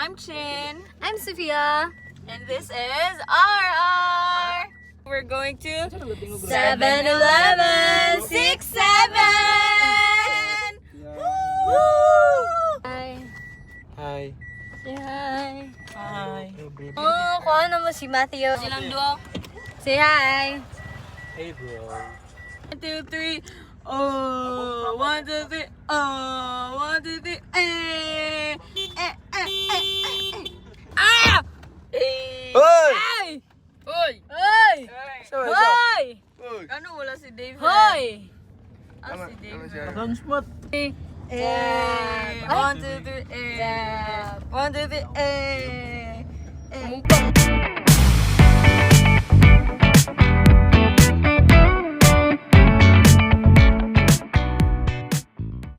I'm Chin. I'm Sophia. And this is RR. We're going to 7-Eleven 67. Woo! Hi. Hi. Say hi. Hi. Oh, kuha na mo si Matthew. Silang duo. Say hi. Hey bro. 1, 2, 3. Oh, 1, 2, 3. Oh, 1, 2, 3. Ah! Hoy! Ay! Hoy! Hoy! Hoy! Hoy! Ano wala si Dave? Hoy! Si Dave. Ang spot. 1, 2, 3. 1, 2, 3.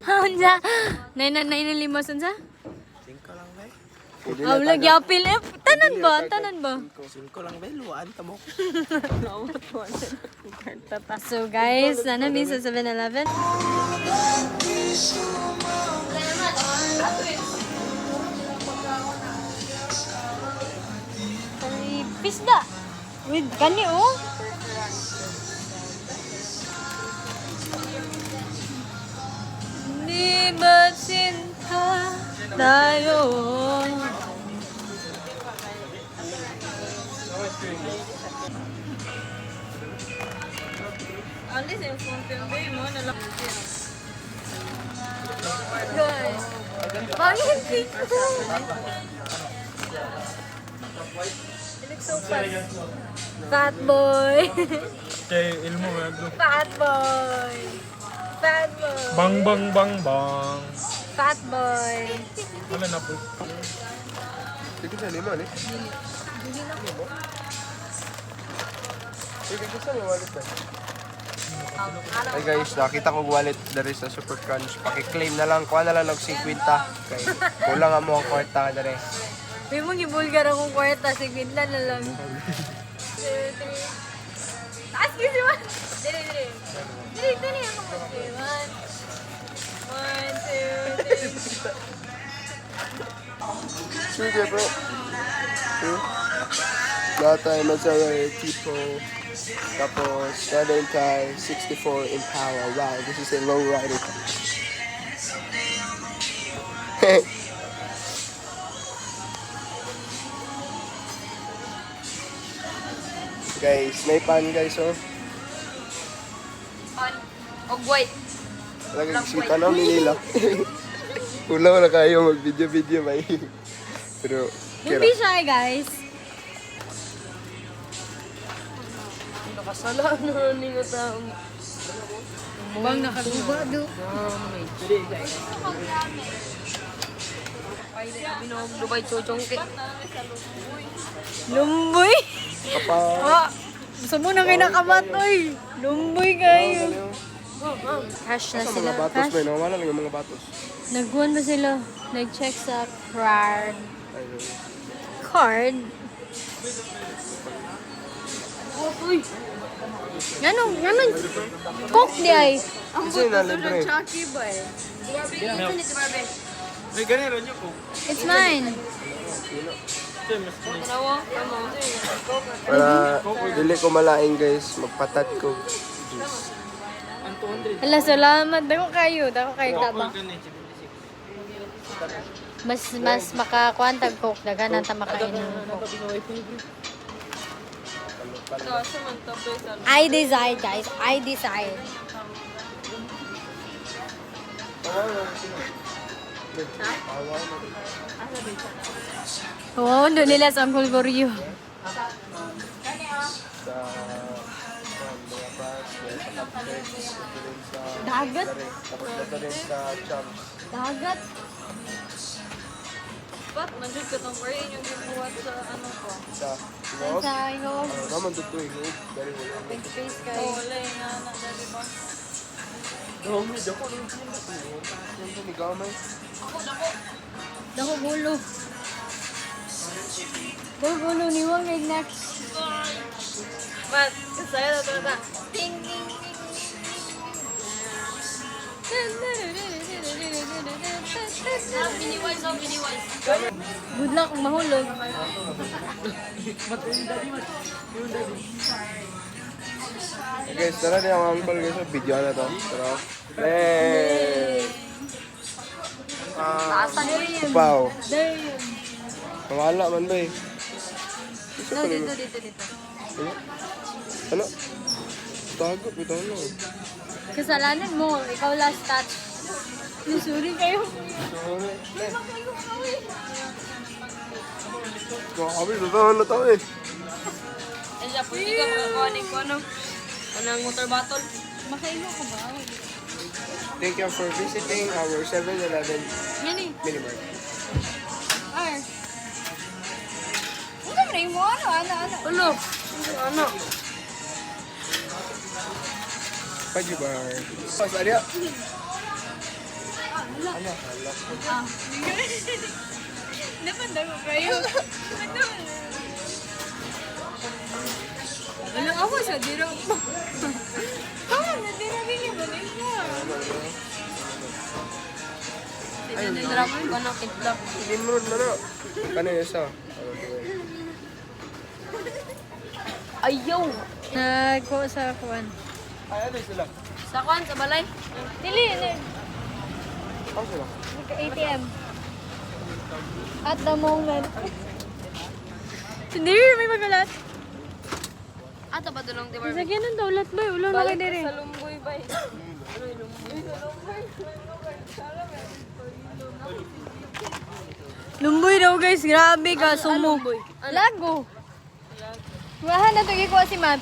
Unsa? Nainalimasan sa? Singko lang ba? Ang lagyapil eh. Tanan ba? Tanan ba? Singko lang ba? Luan tamo. So guys, nanami sa 7-Eleven. Ay, pisda. With kani oh. Di ba cinta tayo? Alis yung phone film mo na lang. Guys, bakit dito? You look so fat. Fat boy. Kay ilmo mo nagdo. Fat boy. Fat boy. Bang bang bang bang. Fat boy. Wala na po. Sige sa lima ni. Sige sa may wallet na. Hey guys, nakita ko wallet dari sa Super Crunch. Paki-claim na lang, kuha na lang ng 50. Kay kulang nga mo ang kwarta ka dari. May mong ibulgar akong kwarta. Sigwinta na lang. 2, 3. Taas kasi man. Dili, dili. Dili, dili ako mag 1, 2, 3. Sige bro. Lahat tayo Maserati Tipo. Tapos, Radar Tire 64 Impala. Wow, this is a low rider. Guys, may pan guys oh. Og white. Talagang kita na nila. Wala kayo mag-video-video ba Pero, kira. Hindi siya guys. Nakasala na ni nga tao. Bang nakaguba do. Binog Dubai chochongke. Lumboy. Kapag, Ah, gusto mo na kayo nakamatoy. Lumboy kayo. Cash na sa sila. mga batos Cash. ba? Nawala lang yung mga batos. Nagkuhan ba sila? Nag-check sa card. Ayun. Card? Uy, Ganun, ganun. Coke di ay. Kasi na libre. Chucky ba eh? May ganero niyo ko. It's mine. Tanawa, tama. Para dili ko malaing guys, magpatat ko. Hala, salamat. Dako kayo. Dako kayo tabang. Mas makakuhan tag Coke. Daga na ta makainom ng Coke. I decide, guys. I decide. Oo, doon nila sa Uncle Goryo. Sa mga bus, sa Captex, rin sa Dagat? tapos dito rin sa Champs. Dagat? Ba't manjud ka tong worry yung gibuhat sa ano ko? Sa Ay, Ross. sayo. Naman dito eh. Very well. Big face Oh, kayo. wala yung nga na, dali ba? Dami, dako rin sila. Yung ni Gamay. Dako gulo. Dako gulo ni Wang next. Ba't? Kasaya na ito na. Ting, ting, ting. Good luck kung mahulog. Guys, tara din ang uncle guys. Video na to. Pero, hey! Upaw. Mawala man ba eh. No, dito. Ano? Tago, ito ano. Kasalanan mo, ikaw last touch. Sorry kayo. Sorry. Kami, totoo na to eh. Ella, pwede ka makakuhanin ko anong water bottle. Makailo ko ba? Thank you for visiting our 7-Eleven Yan eh. Minimart. Ar. Ano ba mo? Ano? Ano? Paji bar. Pas ada. Napanda ko kayo. Ano ako sa diro? Na diro bigyan mo din mo. Drama ko ng kitlap. Nimrod mana? Kana yasa. Ayaw! Nagko sa kuan. Ay, ano sila? Sa kwan, sa balay. Dili, Ako sila. ATM. At the moment. Hindi, may magalat. Ato ba dulong, di ba? Sa ganun daw, ulat ba? Ulo na kayo diri. Sa lumboy ba? Lumboy daw guys, grabe ka, sumog. Lago. Wahan na ito ikuha si Matt.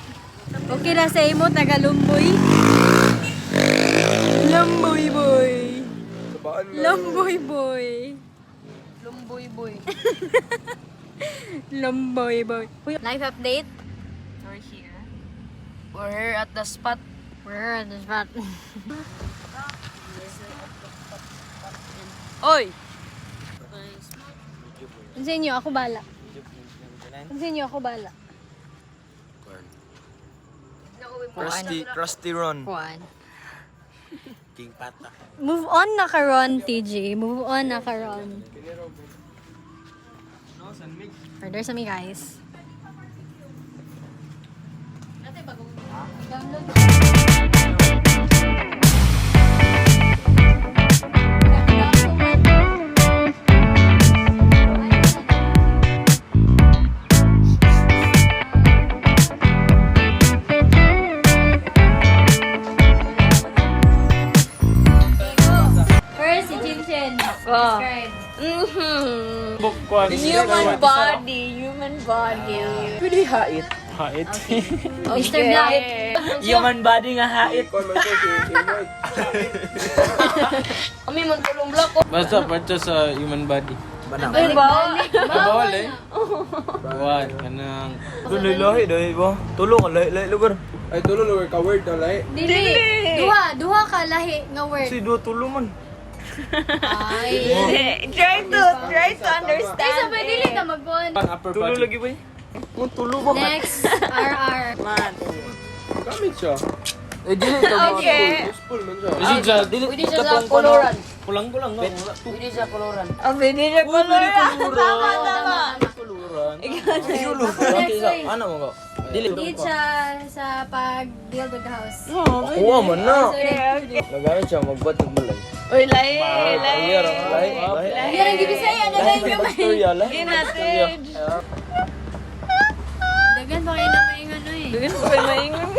Okay na sa imo, taga Lumboy. Lumboy boy. Sabaan na. Lumboy boy. Lumboy boy. Lumboy boy. Life update? We're here. We're here at the spot. We're at the spot. Oy! Sa inyo, ako bala. Sa inyo, ako bala. Krusty Ron. Juan. King Pata. Move on na ka Ron, TJ. Move on na ka Ron. Order sa me, guys. First, si Jinshin. Describe. Bukwan. Human body. Pwede hait. Hait. Mr. Black. Human body nga hait. Kon man ko si Imoy. Kami man tulong block ko. Basta sa human body. Banang. Ay, ba? Bawal eh. Bawal. Kanang. Lahi dahil ba? Tulong ka lahi lugar. Ay tulo lugar ka word na lai. Dili. Duha ka lahi nga word. Si dua tulong man. Ay. Try to understand. Ay, sabay dili na mag-on. Upper body. Tulong lagi ba? Kung tulong ba? Next, RR. Gamit siya. Eh, dili ka. Okay. Useful man siya. Kasi siya, dili Pwede siya katong sa koloran. Kulang-kulang no. Pwede siya koloran. Pwede Tama. Kuluran. Next, wait. Ano mo ba? Dili. Need siya sa pag-build of the house. Kuha man na. Okay. Nagamit siya magbatog balay. Uy, lahi. Yan ang gibisay, ano lang yung may. Istorya lang. Ginatid. Dagan pa kayo na maingan eh. Dugan ko kayo maingon.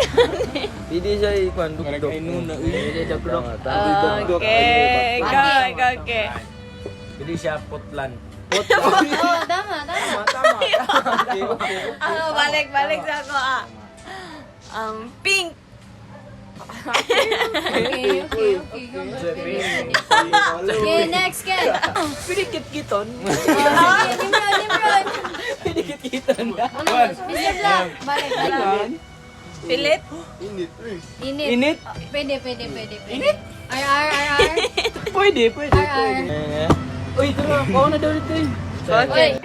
Hindi siya ikwan dugdog. Hindi siya dugdog. Okay. Okay. Hindi siya potlan. Oh, tama. Balik sa ako pink. Okay. Okay, next, Ken. Pinikit-kiton. Nimrod. Pinikit-kiton. Mr. Black, balik. Pilit. Init. Init. Init? Pwede. Init? RR. Pwede. RR. Uy, tara. Kuha na daw dito eh. Okay.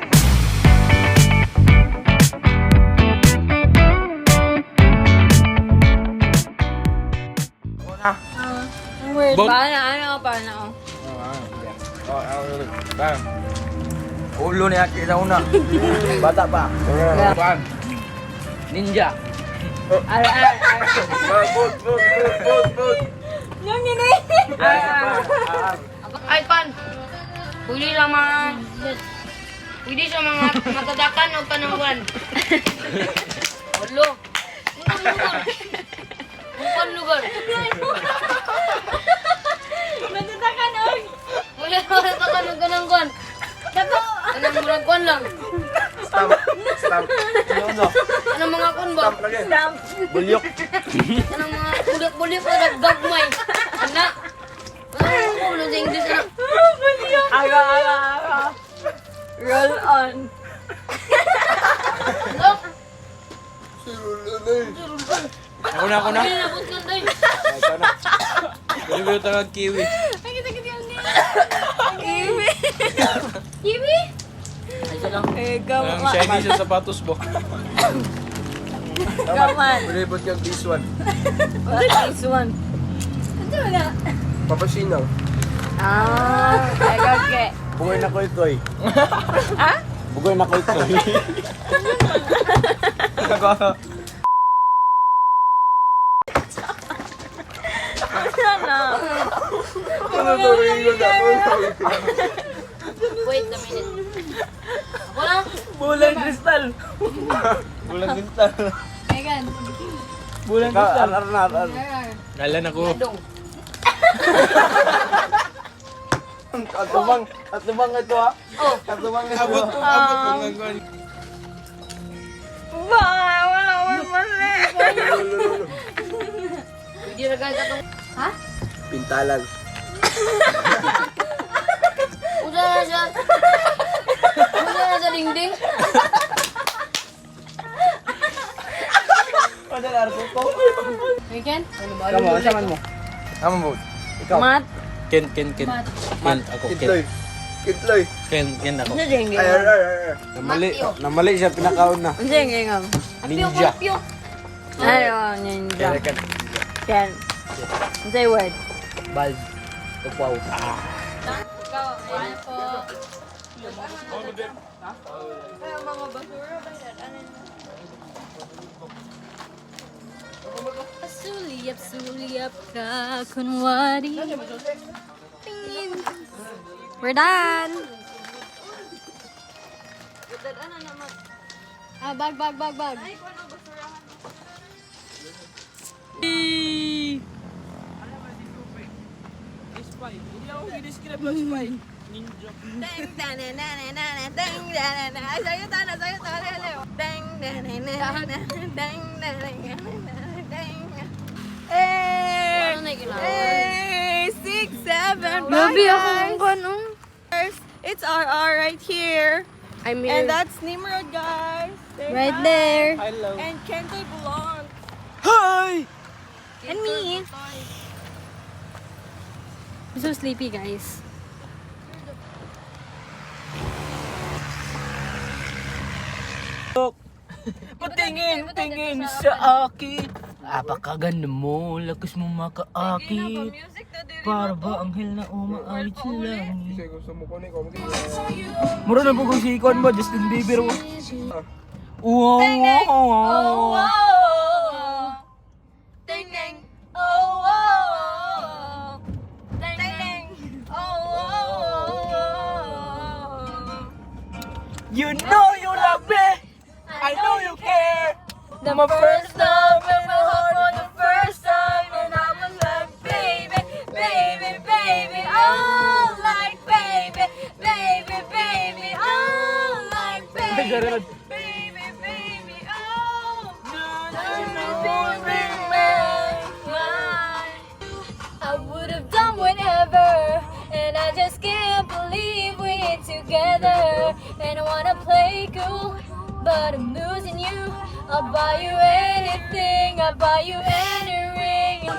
Ang word. Bot. Paano? Paano? Bang. Ulo ni Aki sa una. Bata pa. Bang. Ninja. Boot. Yung ini. Ay, pan. Pwede lang mga... Pwede sa mga matadakan o panangguan. Ulo. Bukan lugar. Matatakan og. Wala matadakan o panangguan. Dako. Anong mga kuan lang? Stamp. Anong mga kuan ba? Stamp. Bulyok. Anong mga bulik-bulik o naggagmay? Anak. Ano ulo sa English anak? Aga. Roll on. Ano? Ako na. Hindi na butkan tayo. Ikaw na. Bili-bili tayo ng kiwi. Kiwi. Kiwi? Ay, siya lang. Ang shiny sa sapatos mo. Gaman. Bulibot kang this one. This one. Ito na. Papasinaw. Okay. Bugoy na koy-koy. Ha? Bugoy na koy-koy. Ano to? Wait a minute. Ako na? Bulan kristal. Megan. Bulan kristal. Kalan ako. Dong. Atubang ito ha. Oh. Atubang ito. Abot. Wala mali. Hindi na guys atong... Ha? Pintalan. Usa na siya. Usa na sa dingding. Megan? Kamu, saman mo. Kamu mo. Ikaw. Mat. Ken. Ako, Ken. Kitloy. Ken ako. Ano ding Ay. Namali siya pinakaon na. Ano ding ngam? Ninja. Apyo. Ayo ninja. Ken. Say word. Bald. Upaw. Ikaw, ano po? Mga basura ba yan? Suliap ka kunwari. We're done. Bag. Ano na ginawa? 6, 7, Grabe ako kung ganun. It's RR right here. I mean, And that's Nimrod, guys. Say right hi. there. Hello. And Kente belongs. Hi! And me. I'm so sleepy, guys. Patingin sa akin. Apakaganda mo, lakas mo makaakit. Para ba anghel na umaawit sa langit? Kasi gusto mo kunin ko. Mura na po kung si Icon ba, Justin Bieber. Wow! Ding ding. Oh, oh. Ding ding. Oh, oh. You know you love me, I know you care. My first love and my heart for the first time, and I was like, baby, Oh, like baby, oh, like baby. Baby, oh. I would have done whatever, and I just can't believe we're together. And I wanna play cool, but I'm losing you. I'll buy you anything, I'll buy you any ring.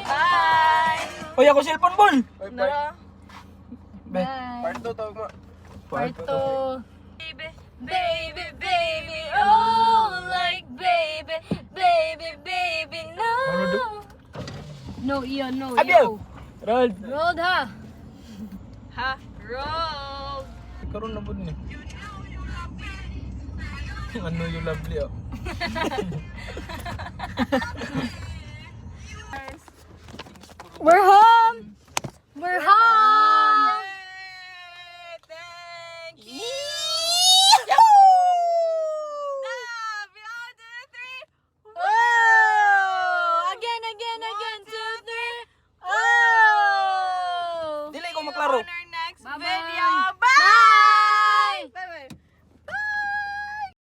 Bye. Oy, ako cellphone ball. Nara. Be. Part 2 tawag mo. Part 2. Baby, oh, like baby, no. No, Ian, no, Abyo. Roll. Rolled, ha? Ha? Roll! Karoon na po niya. Ano yung lovely oh. We're home!